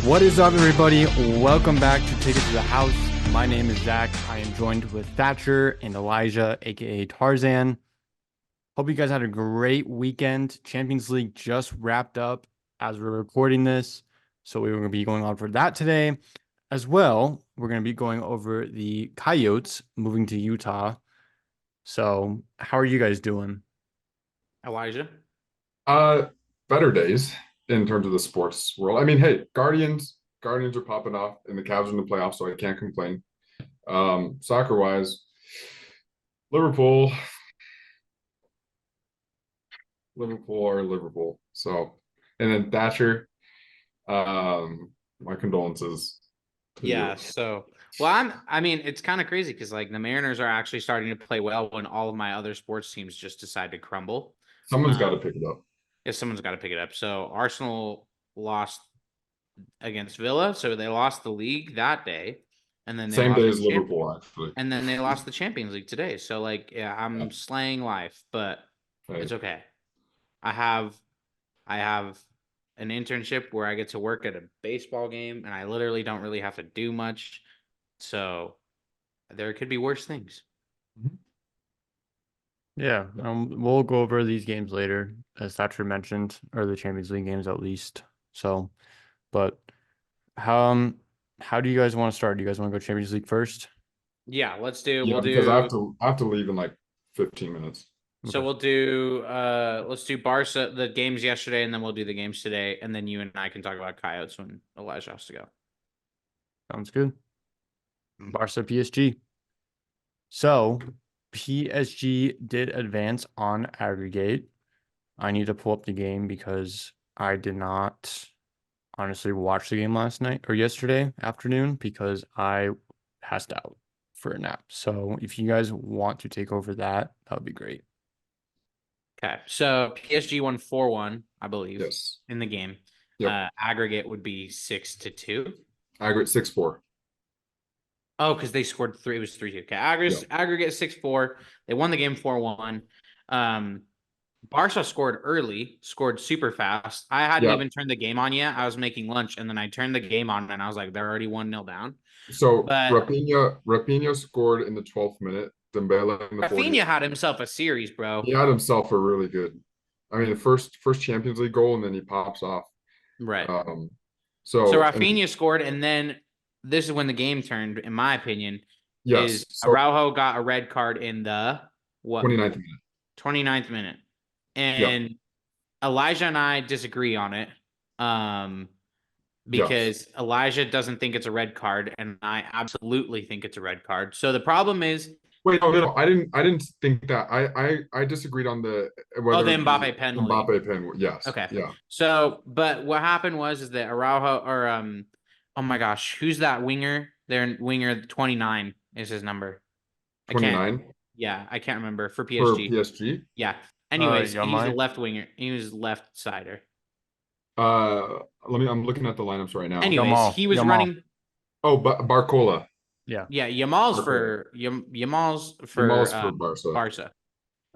What is up, everybody? Welcome back to Take It to the House. My name is Zach. I am joined with Thatcher and Elijah, aka Tarzan. Hope you guys had a great weekend. Champions League just wrapped up as we're recording this, so we're going to be going on for that today. As well, we're going to be going over the Coyotes moving to Utah. So, how are you guys doing? Elijah? Uh, Better days in terms of the sports world. I mean, hey, Guardians are popping off, and the Cavs are in the playoffs, so I can't complain. Soccer wise, Liverpool, Liverpool are Liverpool. So, and then Thatcher, my condolences to you. Yeah, I mean, it's kind of crazy because like the Mariners are actually starting to play well when all of my other sports teams just decide to crumble. Someone's got to pick it up. If someone's got to pick it up. So Arsenal lost against Villa, so they lost the league that day, and then they Same lost day the as Liverpool, actually. and then they lost the Champions League today. So like, yeah, I'm slaying life, but Hey, it's okay. I have an internship where I get to work at a baseball game, and I literally don't really have to do much. So there could be worse things. yeah, we'll go over these games later, as Thatcher mentioned, or the Champions League games at least. So, but how do you guys want to start? Do you guys want to go Champions League first? Yeah, we'll because I do have to leave in like 15 minutes. so Okay. we'll do let's do Barca the games yesterday, and then we'll do the games today, and then you and I can talk about Coyotes when Elijah has to go. Sounds good. Barca PSG. So PSG did advance on aggregate. I need to pull up the game because I did not honestly watch the game last night or yesterday afternoon because I passed out for a nap. So if you guys want to take over that, that would be great. Okay, so PSG won 4-1, I believe, Yes. in the game. Yep. Aggregate would be 6-2. Aggregate 6-4. Oh, because they scored three. It was 3-2. Okay, Yep. aggregate 6-4. They won the game 4-1. Barca scored early, scored super fast. I hadn't Yeah. even turned the game on yet. I was making lunch, and then I turned the game on, and I was like, they're already 1-0 down. So But Rafinha scored in the 12th minute. Dembele in the 40th. Rafinha had himself a series, bro. He had himself a really good. I mean, the first Champions League goal, and then he pops off. Right. Um, So so and Rafinha scored, and then this is when the game turned, in my opinion, yes, is so Araujo got a red card in the what 29th minute. 29th minute. Yep. And Elijah and I disagree on it. Yes. Because Elijah doesn't think it's a red card, and I absolutely think it's a red card. So the problem is, Wait, no. I didn't think that. I disagreed on the oh, whether the it was Mbappe penalty. Mbappe pen. Yes. Okay. Yeah. So, but what happened was that Araujo or oh my gosh, who's that winger? Their winger 29 is his number. I can't. 29 Yeah, I can't remember for for PSG. PSG. Yeah. Anyways, he's a Yamai. left winger. He was left sider. I'm looking at the lineups right now. Anyways, he was Yamal. running. Oh, Yeah. Yeah, Yamal's Barcola. Yamal's Jamal's for for Barca. Barca.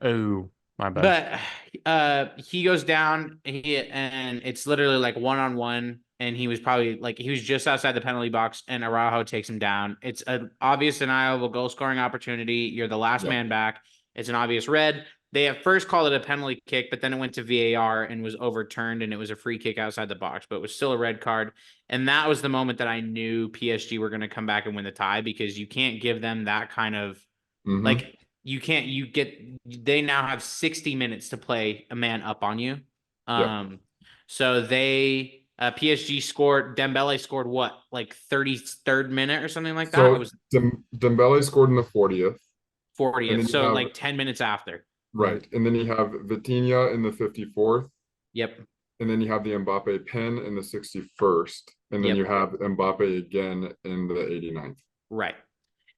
Oh, my bad. But he goes down and it's literally like 1-on-1, and he was probably like he was just outside the penalty box, and Araujo takes him down. It's an obvious denial of a goal scoring opportunity. You're the last Yeah. man back. It's an obvious red. They at first called it a penalty kick, but then it went to VAR and was overturned, and it was a free kick outside the box, but it was still a red card. And that was the moment that I knew PSG were going to come back and win the tie, because you can't give them that kind of Mhm. like they now have 60 minutes to play a man up on you. So they PSG scored, Dembele scored what, like 33rd minute or something like that? It So was Dembele scored in the 40th. And 40th. then you So have like 10 minutes after. right, and then you have Vitinha in the 54th, Yep. and then you have the Mbappe pen in the 61st, and then Yep. you have Mbappe again in the 89th. Right.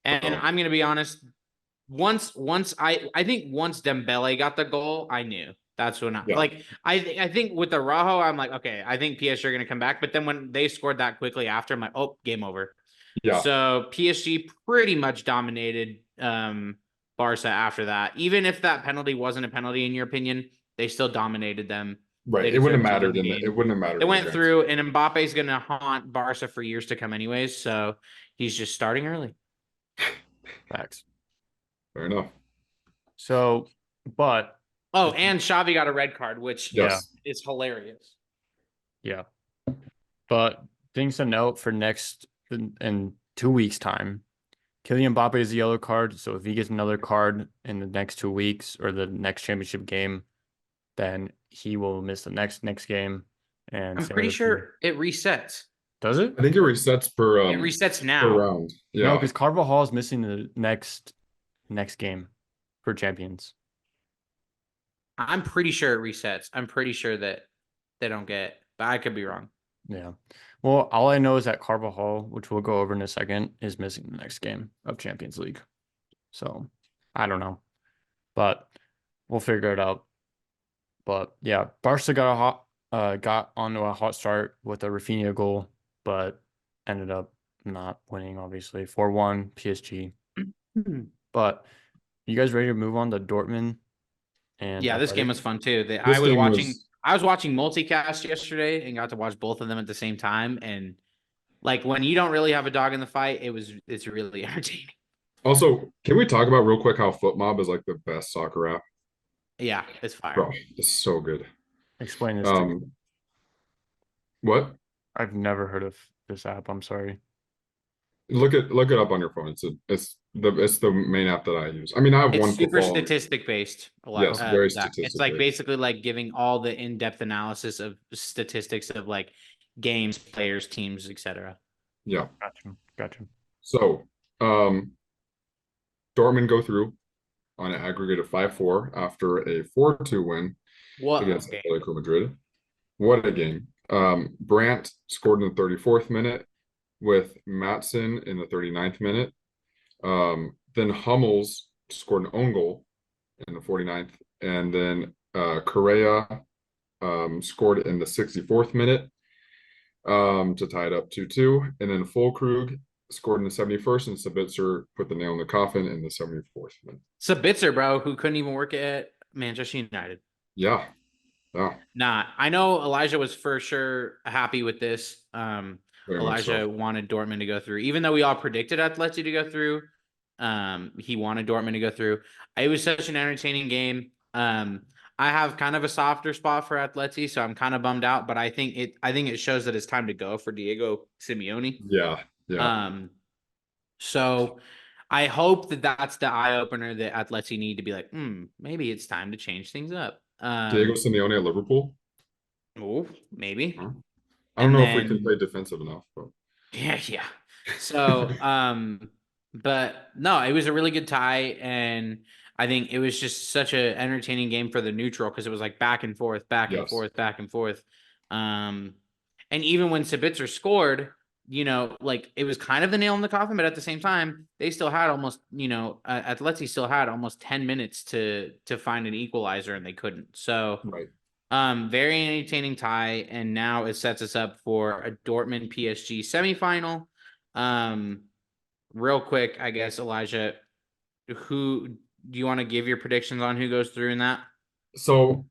And So I'm going to be honest, once I think once Dembele got the goal, I knew. That's when Yeah. I think with the Rajo, I'm like, okay, I think PSG are going to come back. But then when they scored that quickly after, I'm like, oh, game over. yeah, So PSG pretty much dominated Barca after that. Even if that penalty wasn't a penalty in your opinion, they still dominated them. Right. They It wouldn't deserve have to mattered win the in the, it game. wouldn't have mattered. They in the went grand through, and Mbappe's gonna haunt Barca for years to come, anyways. So he's just starting early. Facts. Fair enough. So, but Oh, and Xavi got a red card, which Yes. is hilarious. yeah, but things to note for next in 2 weeks' time. Kylian Mbappe is a yellow card, so if he gets another card in the next 2 weeks or the next championship game, then he will miss the next game. And I'm same pretty with sure it resets. does it? I think it resets per It resets per now. round. No, Yeah. because Carvajal is missing the next game for champions. I'm pretty sure it resets. I'm pretty sure that they don't get, but I could be wrong. Yeah. Well, all I know is that Carvajal, which we'll go over in a second, is missing the next game of Champions League. So I don't know, but we'll figure it out. But yeah, Barca got onto a hot start with a Rafinha goal, but ended up not winning, obviously. 4-1 PSG. But you guys ready to move on to Dortmund? And Yeah, this game was Athletic? fun too. This game was- I was watching multicast yesterday and got to watch both of them at the same time. And like when you don't really have a dog in the fight, it's really entertaining. Also, can we talk about real quick how FootMob is like the best soccer app? Yeah, it's fire. Bro, it's so good. Explain this to me. What? I've never heard of this app. I'm sorry. Look it up on your phone. It's the main app that I use. I mean, I have one It's super football. statistic based. Yes, very Zach. It's statistic like based. basically like giving all the in-depth analysis of statistics of like games, players, teams, etc. Yeah. Gotcha. So, Dortmund go through on an aggregate of 5-4 after a 4-2 win What against game? Atletico Madrid. What a game. Brandt scored in the 34th minute with Matson in the 39th minute. Then Hummels scored an own goal in the 49th. And then Correa scored in the 64th minute to tie it up 2-2. And then Fulkrug scored in the 71st, and Sabitzer put the nail in the coffin in the 74th minute. Sabitzer, bro, who couldn't even work at Manchester United. Yeah. Yeah. Nah, I know Elijah was for sure happy with this. Very much Elijah so. wanted Dortmund to go through, even though we all predicted Atleti to go through. He wanted Dortmund to go through. It was such an entertaining game. I have kind of a softer spot for Atleti, so I'm kind of bummed out. But I think it shows that it's time to go for Diego Simeone. Yeah. Yeah. So I hope that that's the eye opener that Atleti need to be like, maybe it's time to change things up. Diego Simeone at Liverpool. Oh, maybe. I don't And know if we then- can play defensive enough, but Yeah. So, but no, it was a really good tie, and I think it was just such an entertaining game for the neutral because it was like back and forth, back and Yes. forth, back and forth. And even when Sabitzer scored, like it was kind of the nail in the coffin, but at the same time, they still had almost, Atleti still had almost 10 minutes to find an equalizer, and they couldn't. So, right. very entertaining tie, and now it sets us up for a Dortmund PSG semifinal. Real quick, I guess, Elijah, who do you want to give your predictions on who goes through in that? So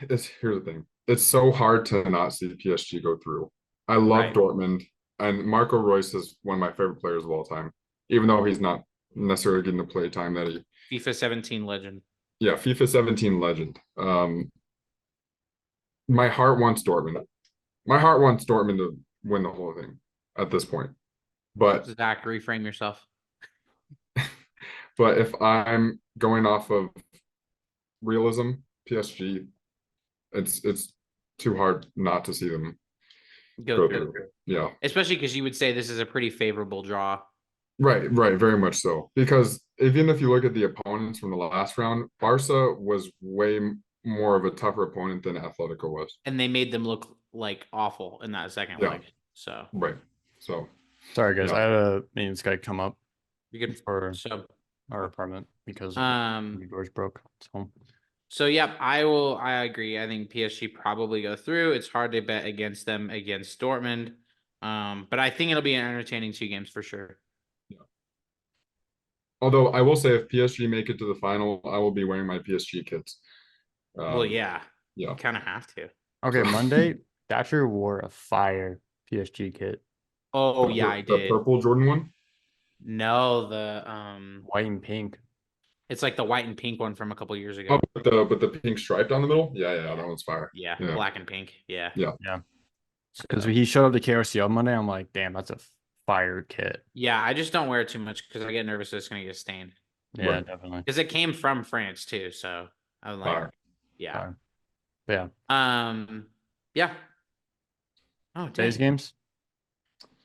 here's the thing. It's so hard to not see PSG go through. I love Right. Dortmund, and Marco Reus is one of my favorite players of all time, even though he's not necessarily getting the play time that he. FIFA 17 legend. Yeah, FIFA 17 legend. My heart wants Dortmund. My heart wants Dortmund to win the whole thing at this point. But Zach, reframe yourself. if I'm going off of realism, PSG, it's too hard not to see them Go go through. through. Yeah. Especially because you would say this is a pretty favorable draw. Right, very much so. Because even if you look at the opponents from the last round, Barca was way more of a tougher opponent than Atletico was. And they made them look like awful in that second Yeah. leg. So Right. So Sorry, guys. Yeah. I had a maintenance guy come up you could for so our apartment because um the doors broke. So So yep, I agree. I think PSG probably go through. It's hard to bet against them against Dortmund. But I think it'll be an entertaining 2 games for sure. although I will say if PSG make it to the final, I will be wearing my PSG kits. Well, yeah. Yeah. You kind of have to. Okay, So- Monday, Thatcher wore a fire PSG kit, Oh yeah, I The did. purple Jordan one. No, white and pink. it's like the white and pink one from a couple years Oh, ago. but the pink stripe down the middle. Yeah, that one's fire. Yeah, Yeah, black and pink. Yeah. yeah. Yeah, because So, he showed up to KRC on Monday. I'm like, damn, that's a fire kit. yeah, I just don't wear it too much because I get nervous that it's gonna get stained. Yeah, Right. definitely. Because it came from France too, so I'm like, Fire. yeah. Fire. But yeah, Yeah. Oh, today's dang. games.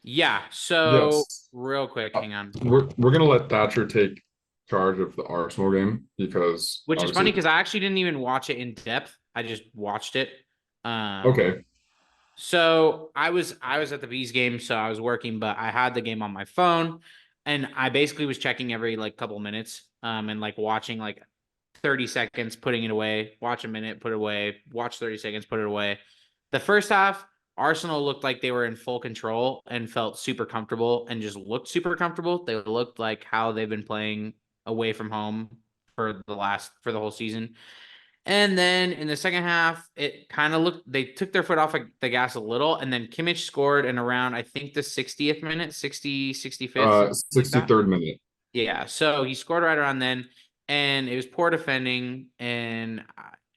Yeah. So Yes. real quick, hang on. We're gonna let Thatcher take charge of the Arsenal game because Which is funny obviously. because I actually didn't even watch it in depth. I just watched it. Okay. So I was at the Bees game, so I was working, but I had the game on my phone, and I basically was checking every like couple minutes, and like watching like 30 seconds, putting it away, watch a minute, put it away, watch 30 seconds, put it away. The first half, Arsenal looked like they were in full control and felt super comfortable and just looked super comfortable. They looked like how they've been playing away from home for the whole season. And then in the second half, it kind of looked they took their foot off the gas a little, and then Kimmich scored in around I think the 60th minute, 60, 65th, something like that. 63rd minute. Yeah, so he scored right around then, and it was poor defending, and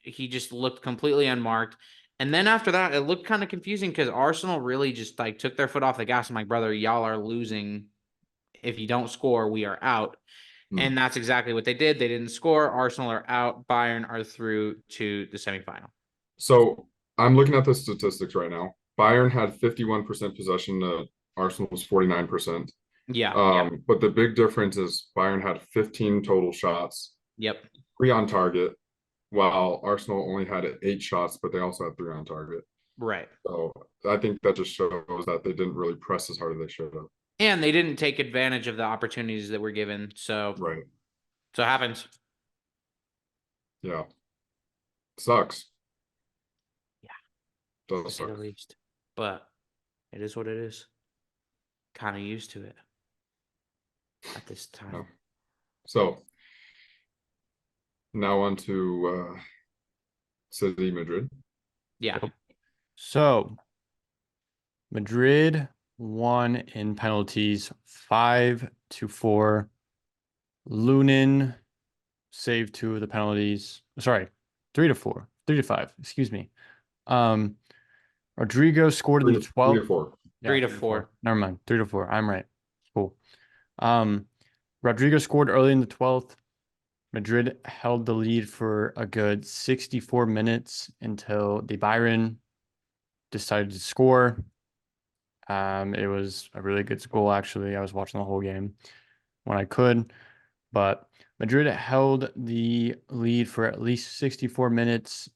he just looked completely unmarked. And then after that, it looked kind of confusing because Arsenal really just like took their foot off the gas. I'm like, brother, y'all are losing. If you don't score, we are out. And that's exactly what they did. They didn't score. Arsenal are out. Bayern are through to the semifinal. So I'm looking at the statistics right now. Bayern had 51% possession. Arsenal was 49%. Yeah. But the big difference is Bayern had 15 total shots, Yep. 3 on target, while Arsenal only had 8 shots, but they also had 3 on target. Right. So I think that just shows that they didn't really press as hard as they should have. And they didn't take advantage of the opportunities that were given. So Right. it happens. Yeah. Sucks. Yeah. Does To say suck. the least. But it is what it is. Kind of used to it at this time. Yeah. So now on to City Madrid. Yeah. So Madrid won in penalties 5-4. Lunin saved 2 of the penalties. Sorry, 3-4, 3-5. Excuse me. Rodrigo scored in the 12th. 3-4. Yeah, 3-4. Never mind. 3-4. I'm right. Cool. Rodrigo scored early in the 12th. Madrid held the lead for a good 64 minutes until the Bayern decided to score. It was a really good goal, actually. I was watching the whole game when I could, but Madrid held the lead for at least 64 minutes,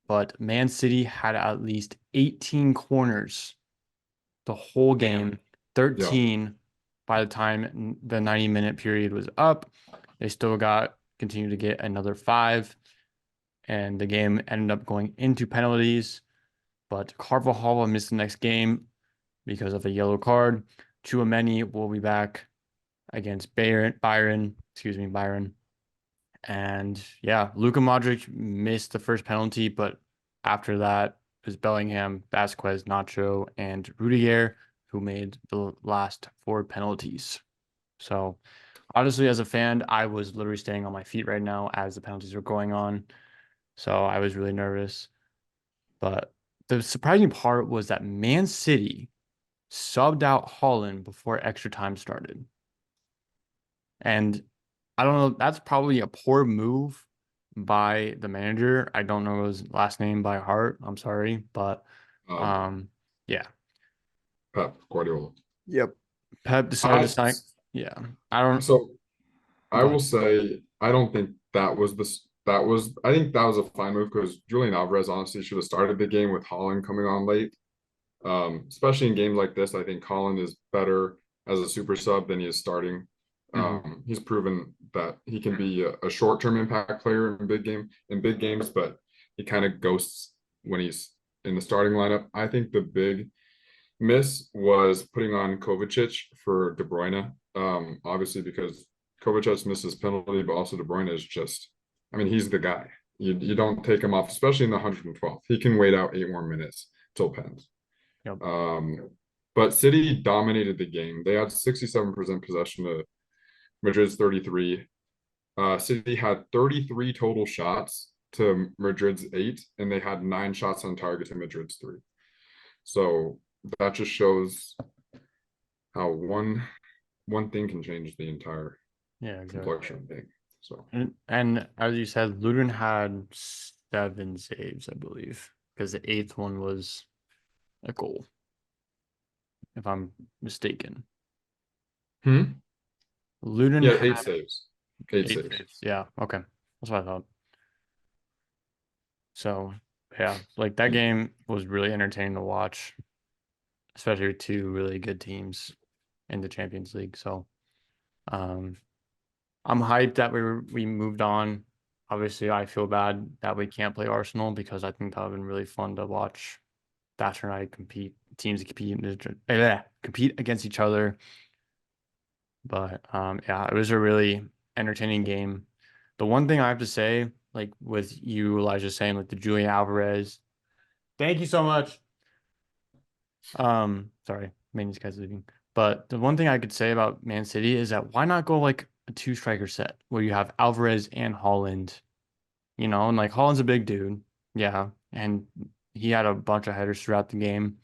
but Man City had at least 18 corners the whole game, 13 by the time the 90-minute period was up. They still continued to get another 5, and the game ended up going into penalties, but Carvajal missed the next game because of a yellow card. Tchouaméni will be back against Bayern. And yeah, Luka Modric missed the first penalty, but after that it was Bellingham, Vasquez, Nacho, and Rudiger who made the last 4 penalties. So honestly, as a fan, I was literally staying on my feet right now as the penalties were going on. So I was really nervous. But the surprising part was that Man City subbed out Haaland before extra time started. And I don't know, that's probably a poor move by the manager. I don't know his last name by heart. I'm sorry, but yeah. Pep Guardiola. Yep. Pep decided to sign. Yeah. I don't So I Go will ahead. say I don't think I think that was a fine move because Julian Alvarez honestly should have started the game with Haaland coming on late. Especially in games like this, I think Haaland is better as a super sub than he is starting. He's proven that he can be a short-term impact player in big games, but he kind of ghosts when he's in the starting lineup. I think the big miss was putting on Kovacic for De Bruyne. Obviously because Kovacic misses penalty, but also De Bruyne is just, I mean, he's the guy. You don't take him off, especially in the 112th. He can wait out 8 more minutes till pens. Yep. But City dominated the game. They had 67% possession to Madrid's 33. City had 33 total shots to Madrid's 8, and they had 9 shots on target to Madrid's 3. So that just shows how one thing can change the entire Yeah, exactly. complexion of the game. So And as you said, Luton had 7 saves, I believe, because the 8th one was a goal, if I'm mistaken. Luton yeah, had 8 saves. 8 8 saves. saves. Yeah, okay. That's what I thought. So, yeah, like that game was really entertaining to watch, especially with 2 really good teams in the Champions League. So, I'm hyped that we moved on. Obviously, I feel bad that we can't play Arsenal because I think that would have been really fun to watch Thatcher and I teams compete against each other. But yeah, it was a really entertaining game. The one thing I have to say, like with you, Elijah, saying like the Julian Alvarez, thank you so much. Sorry, maintenance guy's leaving. But the one thing I could say about Man City is that why not go like a 2 striker set where you have Alvarez and Holland, and like Holland's a big dude, yeah, and he had a bunch of headers throughout the game.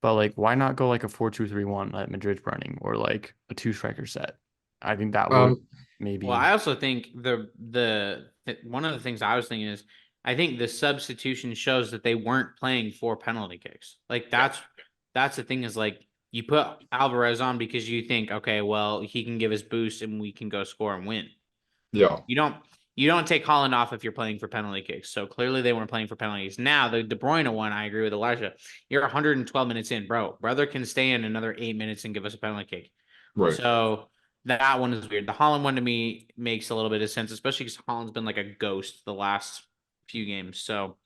But like, why not go like a 4-2-3-1 that Madrid's running, or like a 2 striker set? I think that would maybe. Well, I also think one of the things I was thinking is I think the substitution shows that they weren't playing for penalty kicks. Like that's the thing is like you put Alvarez on because you think, okay, well, he can give us boost and we can go score and win. Yeah. You don't take Holland off if you're playing for penalty kicks. So clearly they weren't playing for penalties. Now the De Bruyne one, I agree with Elijah. You're 112 minutes in, bro. Brother can stay in another 8 minutes and give us a penalty kick. Right. So that one is weird. The Holland one to me makes a little bit of sense, especially because Holland's been like a ghost the last few games. So,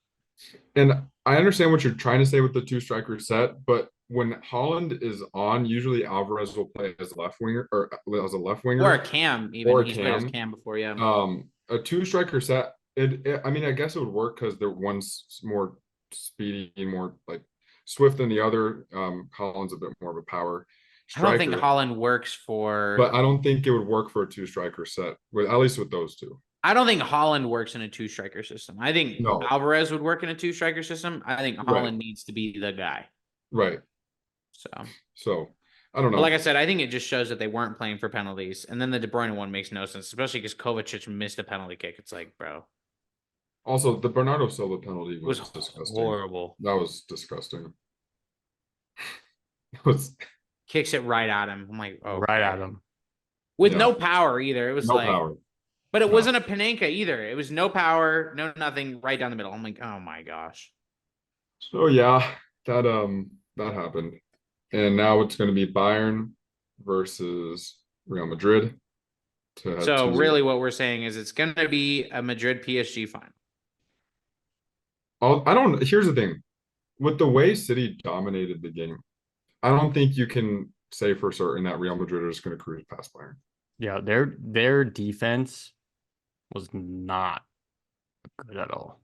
and I understand what you're trying to say with the 2 striker set, but when Holland is on, usually Alvarez will play as a left winger or as a left winger or a Cam, even or a he's played as Cam. Cam before, yeah. A 2 striker set. I mean, I guess it would work because one's more speedy and more like swift than the other. Holland's a bit more of a power I don't think striker, Holland works for. but I don't think it would work for a 2 striker set with at least with those 2. I don't think Holland works in a 2 striker system. I think No. Alvarez would work in a 2 striker system. I think Holland Right. needs to be the guy. Right. So I don't know. but like I said, I think it just shows that they weren't playing for penalties. And then the De Bruyne one makes no sense, especially because Kovacic missed a penalty kick. It's like, bro. Also, the Bernardo Silva penalty It was was disgusting. horrible. That was disgusting. It was Kicks it right at him. I'm like, oh, right at him. With Yeah. no power either. It was no like, power. but it No. wasn't a Panenka either. It was no power, no nothing, right down the middle. I'm like, oh my gosh. So yeah, that happened. And now it's going to be Bayern versus Real Madrid. So really what we're saying is it's going to be a Madrid PSG final. Here's the thing. With the way City dominated the game, I don't think you can say for certain that Real Madrid is going to cruise past Bayern. Yeah, their defense was not good at all.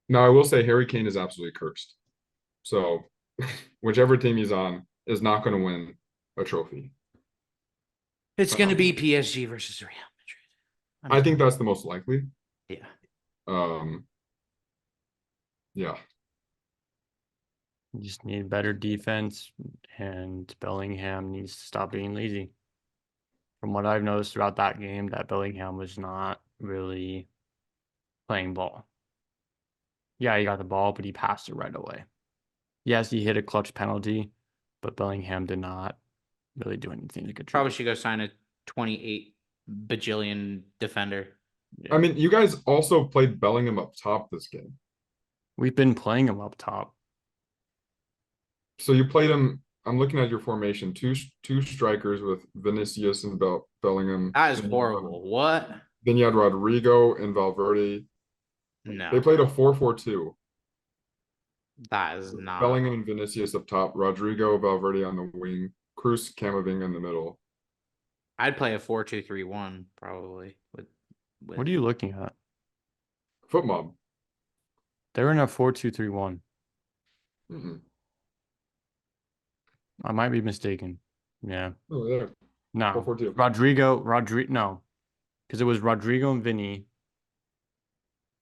Now, I will say Harry Kane is absolutely cursed. So whichever team he's on is not going to win a trophy. It's going to be PSG versus Real Madrid. I think that's the most likely. Yeah. Yeah. You just need better defense, and Bellingham needs to stop being lazy. From what I've noticed throughout that game, that Bellingham was not really playing ball. Yeah, he got the ball, but he passed it right away. Yes, he hit a clutch penalty, but Bellingham did not really do anything to contribute. Probably should go sign a 28 bajillion defender. I mean, you guys also played Bellingham up top this game. We've been playing him up top. So you played him. I'm looking at your formation. Two strikers with Vinicius and Bellingham. That is horrible. What? Then you had Rodrigo and Valverde. No. They played a 4-4-2. That is not. Bellingham and Vinicius up top. Rodrigo, Valverde on the wing. Cruz, Camavinga in the middle. I'd play a 4-2-3-1 probably. With What are you looking at? Foot Mob. They're in a 4-2-3-1. Mm-mm. I might be mistaken. Yeah. Oh, there. No. 4-4-2. No. Because it was Rodrigo and Vinny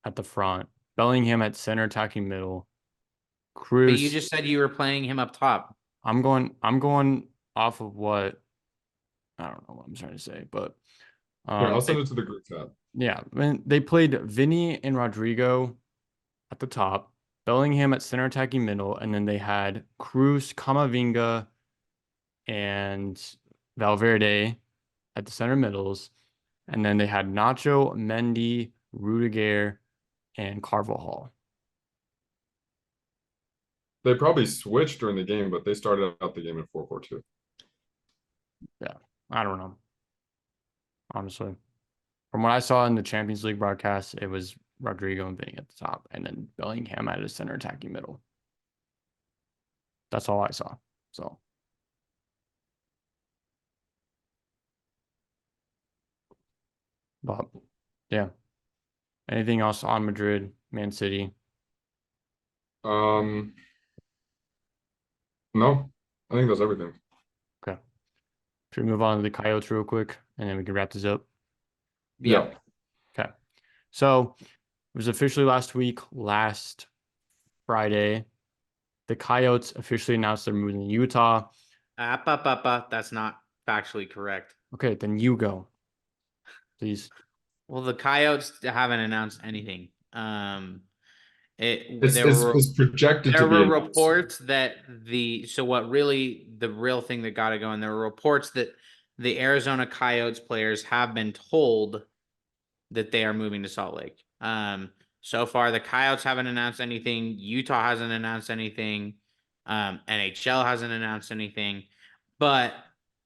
at the front, Bellingham at center attacking middle, But Cruz. you just said you were playing him up top. I'm going off of what I don't know what I'm trying to say, but Here, I'll send it to the group chat. yeah, when they played Vinny and Rodrigo at the top, Bellingham at center attacking middle, and then they had Cruz, Camavinga, and Valverde at the center middles, and then they had Nacho, Mendy, Rudiger, and Carvajal. They probably switched during the game, but they started out the game in 4-4-2. Yeah, I don't know. Honestly, from what I saw in the Champions League broadcast, it was Rodrigo and Vinny at the top, and then Bellingham at his center attacking middle. That's all I saw. So, but yeah. Anything else on Madrid, Man City? No, I think that's everything. Okay. Should we move on to the Coyotes real quick, and then we can wrap this up? Yeah. Okay. So it was officially last Friday, the Coyotes officially announced they're moving to Utah. That's not factually correct. Okay, then you go, please. Well, the Coyotes haven't announced anything. It's projected There to be were announced. reports that the real thing that got it going, there were reports that the Arizona Coyotes players have been told that they are moving to Salt Lake. So far the Coyotes haven't announced anything. Utah hasn't announced anything. NHL hasn't announced anything. But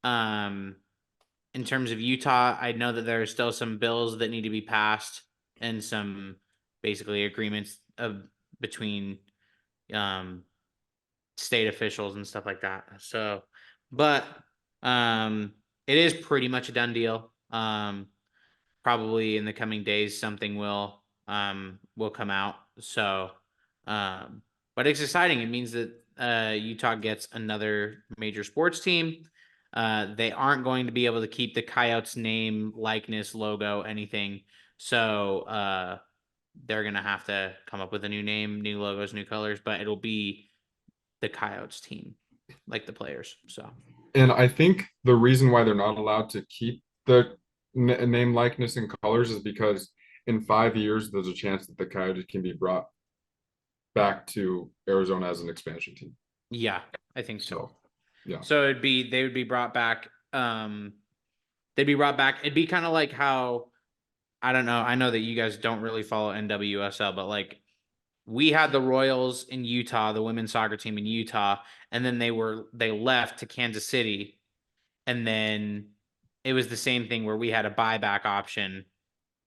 in terms of Utah, I know that there are still some bills that need to be passed and some basically agreements between state officials and stuff like that. So, but it is pretty much a done deal. Probably in the coming days something will come out. So, but it's exciting. It means that Utah gets another major sports team. They aren't going to be able to keep the Coyotes name, likeness, logo, anything. So they're going to have to come up with a new name, new logos, new colors, but it'll be the Coyotes team, like the players. So, And I think the reason why they're not allowed to keep the name, likeness, and colors is because in 5 years, there's a chance that the Coyotes can be brought back to Arizona as an expansion team. yeah, I think so. Yeah. So they would be brought back. They'd be brought back. It'd be kind of like how, I don't know. I know that you guys don't really follow NWSL, but like we had the Royals in Utah, the women's soccer team in Utah, and then they left to Kansas City, and then it was the same thing where we had a buyback option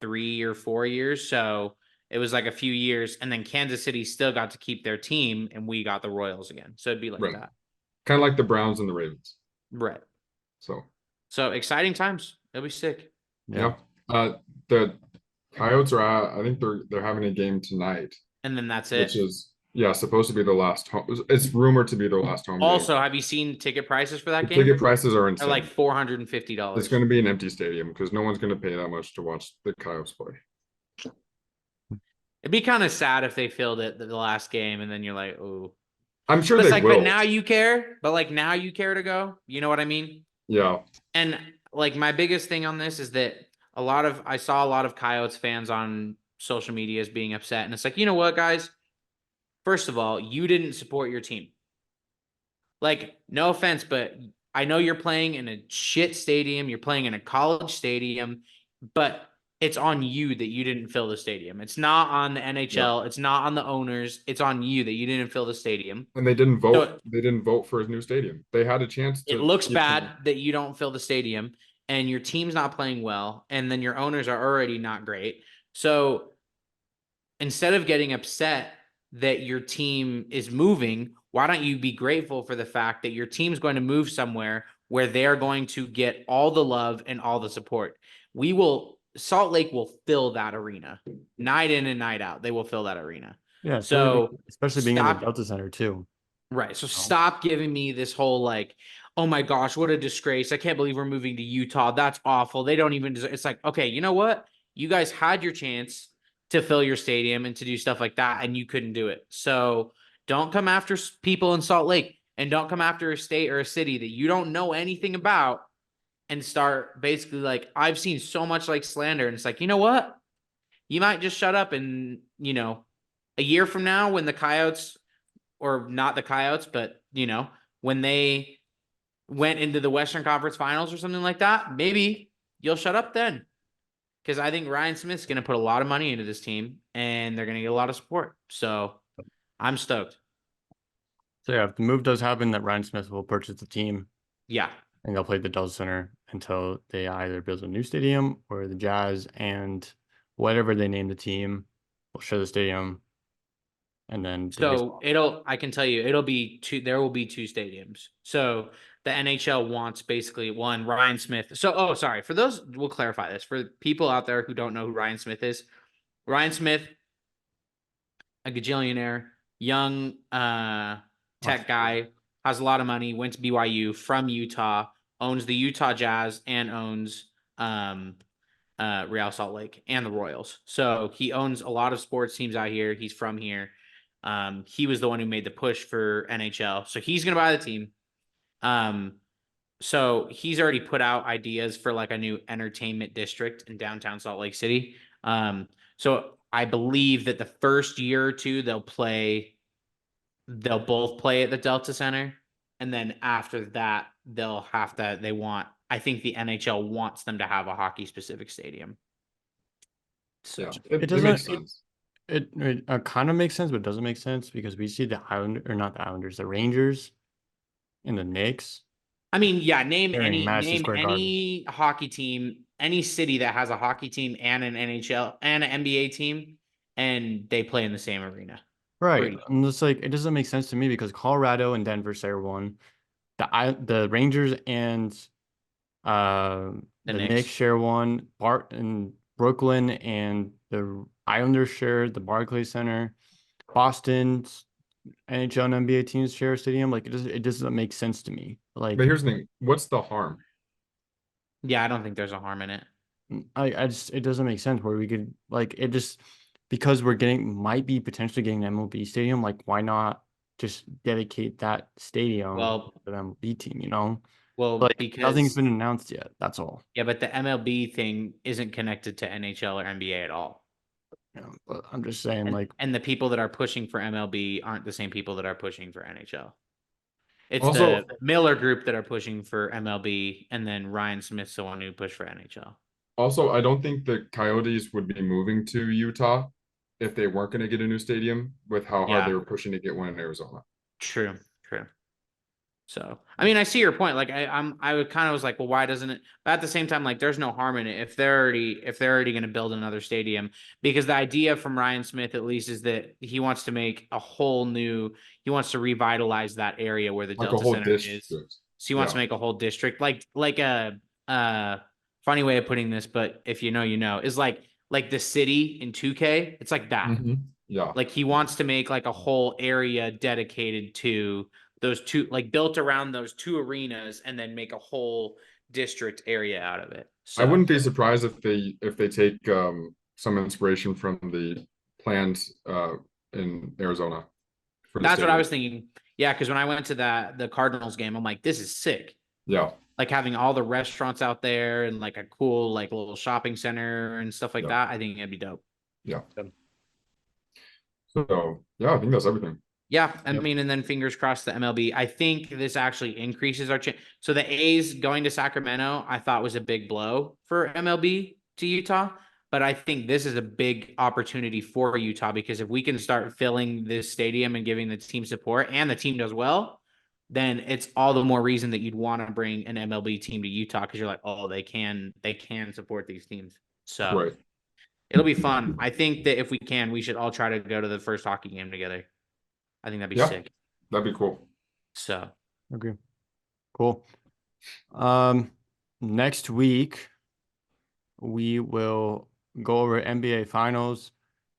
3 or 4 years. So it was like a few years, and then Kansas City still got to keep their team, and we got the Royals again. So it'd be like Right. that. Kind of like the Browns and the Ravens. Right. So exciting times. It'll be sick. yeah. The Coyotes are I think they're having a game tonight. And then that's it. Which is supposed to be the last home. It's rumored to be their last home Also, game. have you seen ticket prices for that game? Ticket prices are insane. They're like $450. It's going to be an empty stadium because no one's going to pay that much to watch the Coyotes play. It'd be kind of sad if they filled it the last game and then you're like, oh. I'm sure But it's they like, will. but now you care. But like now you care to go. You know what I mean? Yeah. And like my biggest thing on this is that I saw a lot of Coyotes fans on social media as being upset. And it's like, you know what, guys? First of all, you didn't support your team. Like, no offense, but I know you're playing in a shit stadium. You're playing in a college stadium, but it's on you that you didn't fill the stadium. It's not on the NHL. Yeah. It's not on the owners. It's on you that you didn't fill the stadium. And they didn't vote. So they didn't vote for his new stadium. They had a chance to. It looks bad that you don't fill the stadium and your team's not playing well. And then your owners are already not great. So instead of getting upset that your team is moving, why don't you be grateful for the fact that your team's going to move somewhere where they're going to get all the love and all the support? We will Salt Lake will fill that arena night in and night out. They will fill that arena. Yeah, So especially being in the stop. Delta Center too. Right. So stop giving me this whole like, oh my gosh, what a disgrace. I can't believe we're moving to Utah. That's awful. They don't even deserve. It's like, okay, you know what? You guys had your chance to fill your stadium and to do stuff like that, and you couldn't do it. So don't come after people in Salt Lake, and don't come after a state or a city that you don't know anything about and start basically like, I've seen so much like slander, and it's like, you know what? You might just shut up and, a year from now when the Coyotes, or not the Coyotes, but when they went into the Western Conference Finals or something like that, maybe you'll shut up then. Because I think Ryan Smith's going to put a lot of money into this team, and they're going to get a lot of support. So I'm stoked. So yeah, if the move does happen, that Ryan Smith will purchase the team, Yeah. and they'll play the Delta Center until they either build a new stadium or the Jazz and whatever they name the team will share the stadium. And then So I can tell you, there will be two stadiums. So the NHL wants basically one, Ryan Smith. So, sorry. For those, we'll clarify this. For people out there who don't know who Ryan Smith is, Ryan Smith, a gajillionaire, young tech guy, has a lot of money, went to BYU, from Utah, owns the Utah Jazz, and owns Real Salt Lake and the Royals. So he owns a lot of sports teams out here. He's from here. He was the one who made the push for NHL. So he's going to buy the team. So he's already put out ideas for like a new entertainment district in downtown Salt Lake City. So I believe that the first year or two they'll both play at the Delta Center. And then after that, I think the NHL wants them to have a hockey specific stadium. So Yeah, it it doesn't makes sense. It kind of makes sense, but it doesn't make sense because we see the the Rangers and the Knicks. I mean, yeah, name During Madison any Square Garden. any hockey team, any city that has a hockey team and an NHL and an NBA team, and they play in the same arena. Right. Pretty. I'm just like, it doesn't make sense to me because Colorado and Denver share one. The Rangers and the Knicks Knicks. share one. Bart and Brooklyn and the Islanders share the Barclays Center. Boston's NHL and NBA teams share a stadium. Like it doesn't make sense to me. Like But here's the thing, what's the harm? Yeah, I don't think there's a harm in it. I just, it doesn't make sense where we could like it just because might be potentially getting an MLB stadium. Like why not just dedicate that stadium Well, to the MLB team? You know, well, like because nothing's been announced yet. That's all. yeah, but the MLB thing isn't connected to NHL or NBA at all. You know, but I'm just saying, like, And the people that are pushing for MLB aren't the same people that are pushing for NHL. It's Also- the Miller Group that are pushing for MLB, and then Ryan Smith's the one who pushed for NHL. Also, I don't think the Coyotes would be moving to Utah if they weren't going to get a new stadium with how hard Yeah. they were pushing to get one in Arizona. True. So, I mean, I see your point. Like, I would kind of was like, well, why doesn't it? But at the same time, like, there's no harm in it if they're already going to build another stadium, because the idea from Ryan Smith, at least, is that he wants to make he wants to revitalize that area where the Like a Delta whole Center is. district. So he wants to Yeah. make a whole district, like a funny way of putting this, but if you know, is like the city in 2K. It's like that. Mhm. Yeah. Like he wants to make like a whole area dedicated to those two, like built around those two arenas, and then make a whole district area out of it. So I wouldn't be surprised if they take some inspiration from the plans in Arizona. For the that's what I stadium. was thinking. Yeah, because when I went to the Cardinals game, I'm like, this is sick. Yeah. Like having all the restaurants out there and like a cool like little shopping center and stuff like Yeah. that. I think it'd be dope. Yeah. So yeah, I think that's everything. Yeah, I Yep. mean, and then fingers crossed the MLB. I think this actually increases our chance. So the A's going to Sacramento, I thought was a big blow for MLB to Utah, but I think this is a big opportunity for Utah, because if we can start filling this stadium and giving the team support, and the team does well, then it's all the more reason that you'd want to bring an MLB team to Utah, because you're like, oh, they can support these teams. So Right. it'll be fun. I think that if we can, we should all try to go to the first hockey game together. I think that'd be Yeah. sick. That'd be cool. So Okay, cool. Next week we will go over NBA Finals,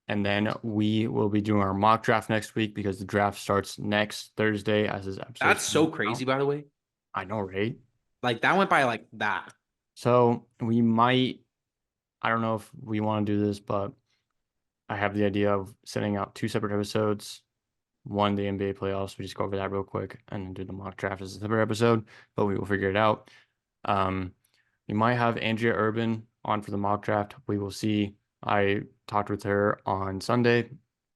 and then we will be doing our mock draft next week because the draft starts next Thursday as this episode. That's so crazy, by the way. I know, right? Like that went by like that. So we might, I don't know if we want to do this, but I have the idea of sending out 2 separate episodes. One, the NBA playoffs. We just go over that real quick and then do the mock draft as a separate episode, but we will figure it out. We might have Andrea Urban on for the mock draft. We will see. I talked with her on Sunday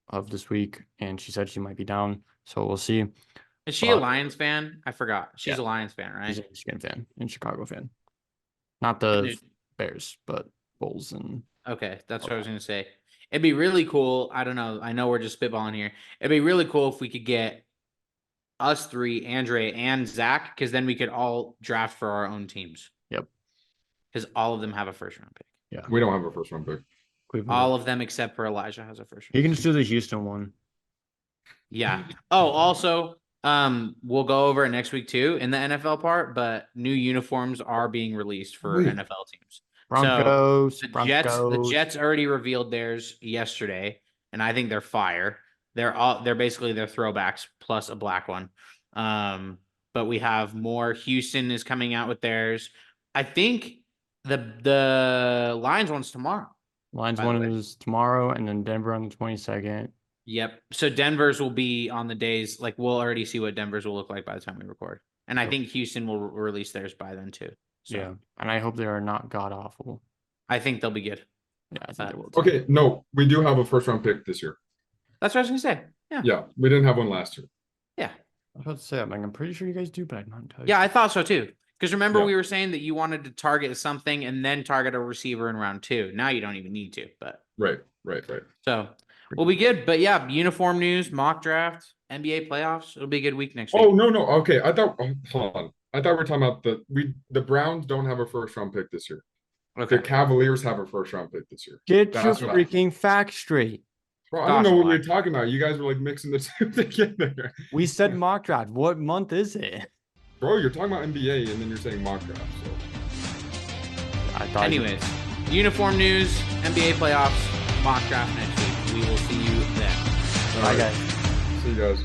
of this week, and she said she might be down. So we'll see. Is she a Lions fan? I forgot. She's Yeah. a Lions fan, right? She's a Michigan fan and Chicago fan. Not the Bears, but Bulls and Okay, that's what I was gonna say. It'd be really cool. I don't know. I know we're just spitballing here. It'd be really cool if we could get us 3, Andre and Zach, because then we could all draft for our own teams. Yep. Because all of them have a first round pick. We don't have a first round pick. Cleveland. All of them except for Elijah has a first round. You can just do the Houston one. Yeah. Oh, also, we'll go over it next week too in the NFL part, but new uniforms are being released for Wait. NFL teams. Broncos. The Jets already revealed theirs yesterday, and I think they're fire. They're basically their throwbacks plus a black one. But we have more. Houston is coming out with theirs. I think the Lions one's tomorrow. Lions by the one way. is tomorrow, and then Denver on the 22nd. Yep. So Denver's will be on the days, like we'll already see what Denver's will look like by the time we record. And I Yep. think Houston will release theirs by then too. So Yeah, and I hope they are not god awful. I think they'll be good. Yeah, I think they will. Too. Okay, no, we do have a first round pick this year. That's what I was gonna say. Yeah. Yeah, we didn't have one last year. Yeah. I was about to say, I'm pretty sure you guys do, but I'm not entirely Yeah, I thought so too. Because remember, Yeah. we were saying that you wanted to target something and then target a receiver in round 2. Now you don't even need to, but Right. so we'll be good. But yeah, uniform news, mock draft, NBA playoffs. It'll be a good week next week. Oh no. Okay, I thought. Hold on. I thought we were talking about the Browns don't have a first round pick this year. Okay. The Cavaliers have a first round pick this year. Get your That's what I- freaking facts straight. Bro, I don't know Gosh, what why? we were talking about. You guys were like mixing the two together. We said mock draft. What month is it? Bro, you're talking about NBA and then you're saying mock draft. So I thought. Anyways, uniform news, NBA playoffs, mock draft next week. We will see you then. Bye, Alright. guys. See you guys.